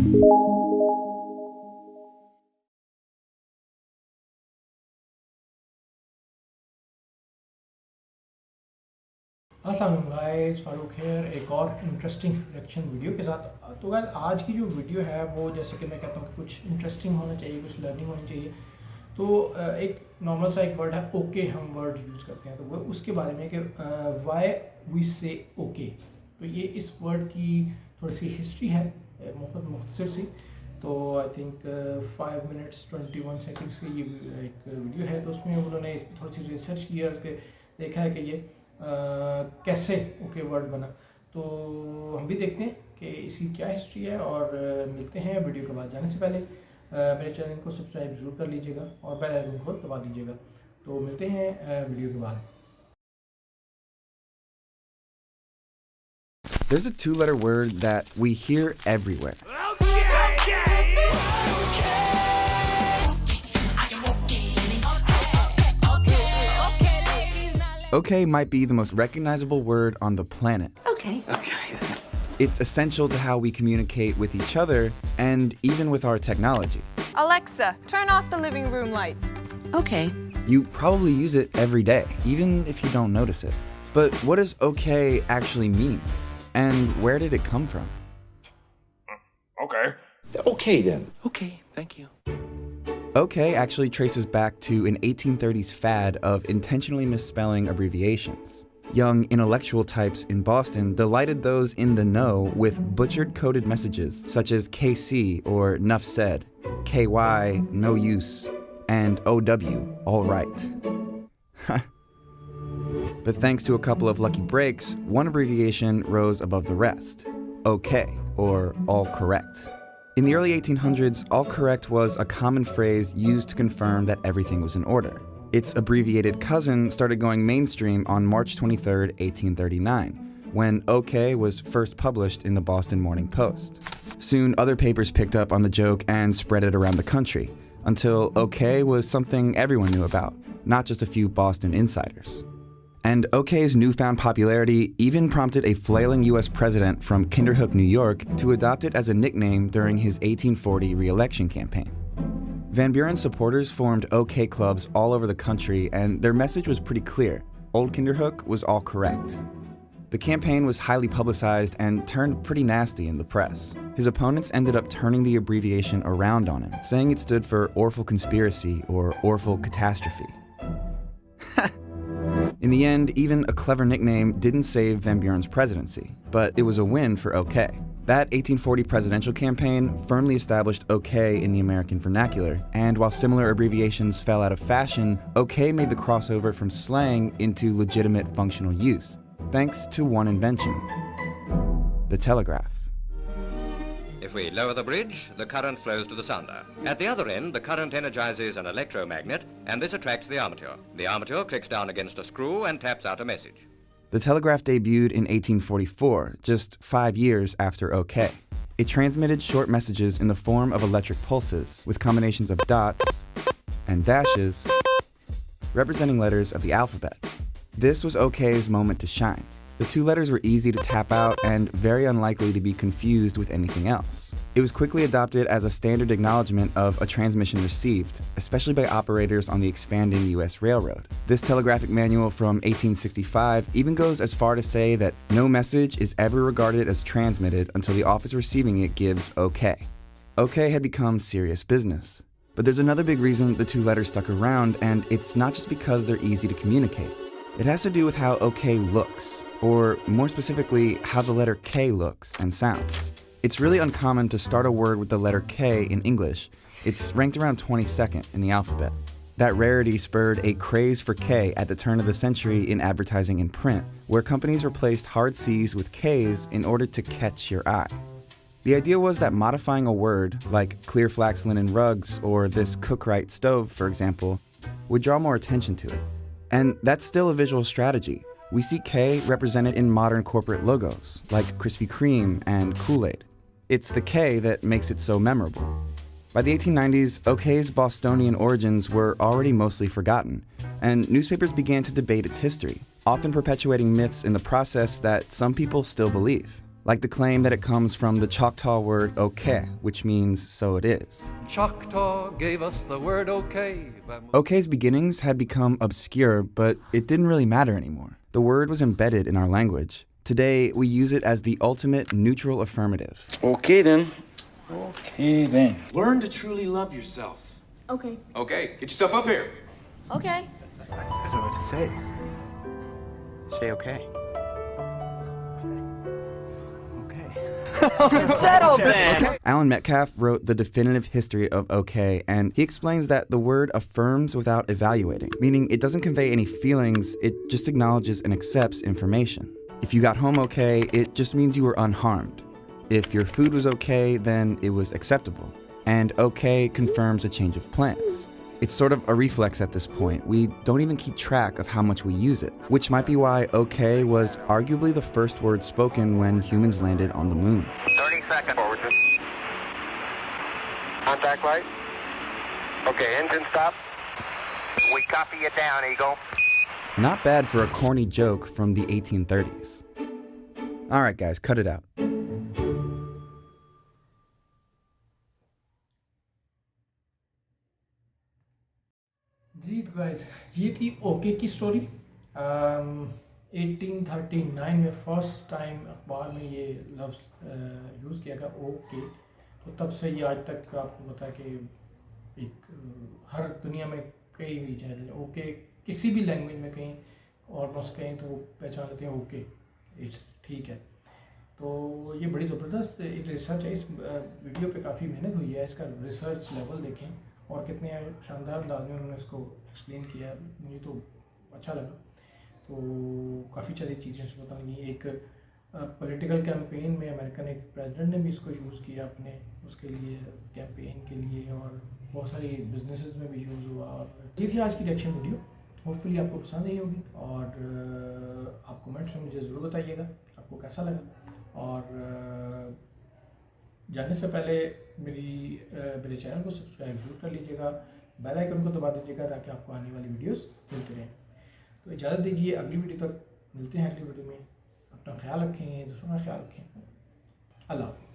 अस्सलाम guys, Farooq hair एक और इंटरेस्टिंग रिएक्शन वीडियो के साथ। तो गाइस आज की जो वीडियो है वो जैसे कि मैं कहता हूँ कि कुछ इंटरेस्टिंग होना चाहिए, कुछ लर्निंग होनी चाहिए। तो एक नॉर्मल सा एक वर्ड है ओके, हम वर्ड यूज़ करते हैं तो वो उसके बारे में कि वाई वी से ओके। तो ये इस वर्ड की थोड़ी सी हिस्ट्री है, मुख्तसर सी। तो आई थिंक 5 मिनट्स 21 सेकेंड्स की ये एक वीडियो है। तो उसमें उन्होंने इस पर थोड़ी सी रिसर्च की है, उसके देखा है कि ये कैसे ओके वर्ड बना। तो हम भी देखते हैं कि इसकी क्या हिस्ट्री है और मिलते हैं वीडियो के बाद। जाने से पहले मेरे चैनल को सब्सक्राइब ज़रूर कर लीजिएगा और बेल आइकन को दबा दीजिएगा। तो मिलते हैं वीडियो के बाद। There's a two-letter word that we hear everywhere. Okay might be the most recognizable word on the planet. Okay. It's essential to how we communicate with each other and even with our technology. Alexa, turn off the living room light. Okay. You probably use it every day, even if you don't notice it. But what does okay actually mean? And where did it come from? Okay. Okay then. Okay, thank you. Okay actually traces back to an 1830s fad of intentionally misspelling abbreviations. Young intellectual types in Boston delighted those in the know with butchered coded messages such as KC or Nuff Said, KY, no use, and OW, all right. But thanks to a couple of lucky breaks, one abbreviation rose above the rest. OK, or all correct. In the early 1800s, all correct was a common phrase used to confirm that everything was in order. Its abbreviated cousin started going mainstream on March 23, 1839, when OK was first published in the Boston Morning Post. Soon, other papers picked up on the joke and spread it around the country, until OK was something everyone knew about, not just a few Boston insiders. And OK's newfound popularity even prompted a flailing US president from Kinderhook, New York, to adopt it as a nickname during his 1840 re-election campaign. Van Buren's supporters formed OK clubs all over the country, and their message was pretty clear. Old Kinderhook was all correct. The campaign was highly publicized and turned pretty nasty in the press. His opponents ended up turning the abbreviation around on him, saying it stood for Orphan Conspiracy or Orphan Catastrophe. In the end, even a clever nickname didn't save Van Buren's presidency, but it was a win for OK. That 1840 presidential campaign firmly established OK in the American vernacular, and while similar abbreviations fell out of fashion, OK made the crossover from slang into legitimate functional use, thanks to one invention: the telegraph. If we lower the bridge, the current flows to the sounder. At the other end, the current energizes an electromagnet, and this attracts the armature. The armature clicks down against a screw and taps out a message. The telegraph debuted in 1844, just 5 years after OK. It transmitted short messages in the form of electric pulses, with combinations of dots and dashes representing letters of the alphabet. This was OK's moment to shine. The two letters were easy to tap out and very unlikely to be confused with anything else. It was quickly adopted as a standard acknowledgement of a transmission received, especially by operators on the expanding US railroad. This telegraphic manual from 1865 even goes as far to say that no message is ever regarded as transmitted until the office receiving it gives OK. OK had become serious business. But there's another big reason the two letters stuck around, and it's not just because they're easy to communicate. It has to do with how OK looks, or more specifically, how the letter K looks and sounds. It's really uncommon to start a word with the letter K in English. It's ranked around 22nd in the alphabet. That rarity spurred a craze for K at the turn of the century in advertising and print, where companies replaced hard C's with K's in order to catch your eye. The idea was that modifying a word, like clear flax linen rugs or this Cookright stove, for example, would draw more attention to it. And that's still a visual strategy. We see K represented in modern corporate logos, like Krispy Kreme and Kool-Aid. It's the K that makes it so memorable. By the 1890s, OK's Bostonian origins were already mostly forgotten, and newspapers began to debate its history, often perpetuating myths in the process that some people still believe. like the claim that it comes from the Choctaw word okay, which means so it is. Choctaw gave us the word okay. Okay's beginnings had become obscure, but it didn't really matter anymore. The word was embedded in our language. Today, we use it as the ultimate neutral affirmative. Okay then. Okay then. Learn to truly love yourself. Okay. Okay, get yourself up here. Okay. I don't know what to say. Say okay. Alan Metcalf wrote The Definitive History of Okay, and he explains that the word affirms without evaluating, meaning it doesn't convey any feelings, it just acknowledges and accepts information. If you got home okay, it just means you were unharmed. If your food was okay, then it was acceptable. And okay confirms a change of plans. It's sort of a reflex at this point. We don't even keep track of how much we use it, which might be why okay was arguably the first word spoken when humans landed on the moon. 30 seconds forward. Contact light. Okay, engine stop. We copy you down, Eagle. Not bad for a corny joke from the 1830s. All right, guys, cut it out. जी तो guys ये थी okay की story 1839 में first time अखबार में ये लफ्ज़ use किया गया ओके। तो तब से ये आज तक आपको पता है कि एक हर दुनिया में कहीं भी चाहे ओके किसी भी लैंग्वेज में कहीं ऑलमोस्ट कहीं तो वो पहचान लेते हैं ओके इट्स ठीक है। तो ये बड़ी ज़बरदस्त एक रिसर्च है। इस वीडियो पे काफ़ी मेहनत हुई है, इसका रिसर्च लेवल देखें और कितने शानदार अंदाज में उन्होंने इसको एक्सप्लेन किया, मुझे तो अच्छा लगा। तो काफ़ी सारी चीज़ें इसमें पता नहीं। एक पॉलिटिकल कैंपेन में अमेरिकन एक प्रेसिडेंट ने भी इसको यूज़ किया अपने उसके लिए कैंपेन के लिए, और बहुत सारी बिजनेसेस में भी यूज़ हुआ। और ये थी आज की रिएक्शन वीडियो, होपफुली आपको पसंद आई होगी और आप कमेंट्स में मुझे ज़रूर बताइएगा आपको कैसा लगा। और जाने से पहले मेरे चैनल को सब्सक्राइब जरूर कर लीजिएगा, बेल आइकन को दबा दीजिएगा ताकि आपको आने वाली वीडियोस मिलती रहें। तो इजाज़त दीजिए, अगली वीडियो तक मिलते हैं। अगली वीडियो में अपना ख्याल रखें, दूसरों का ख्याल रखें। अल्लाह हाफ़िज़।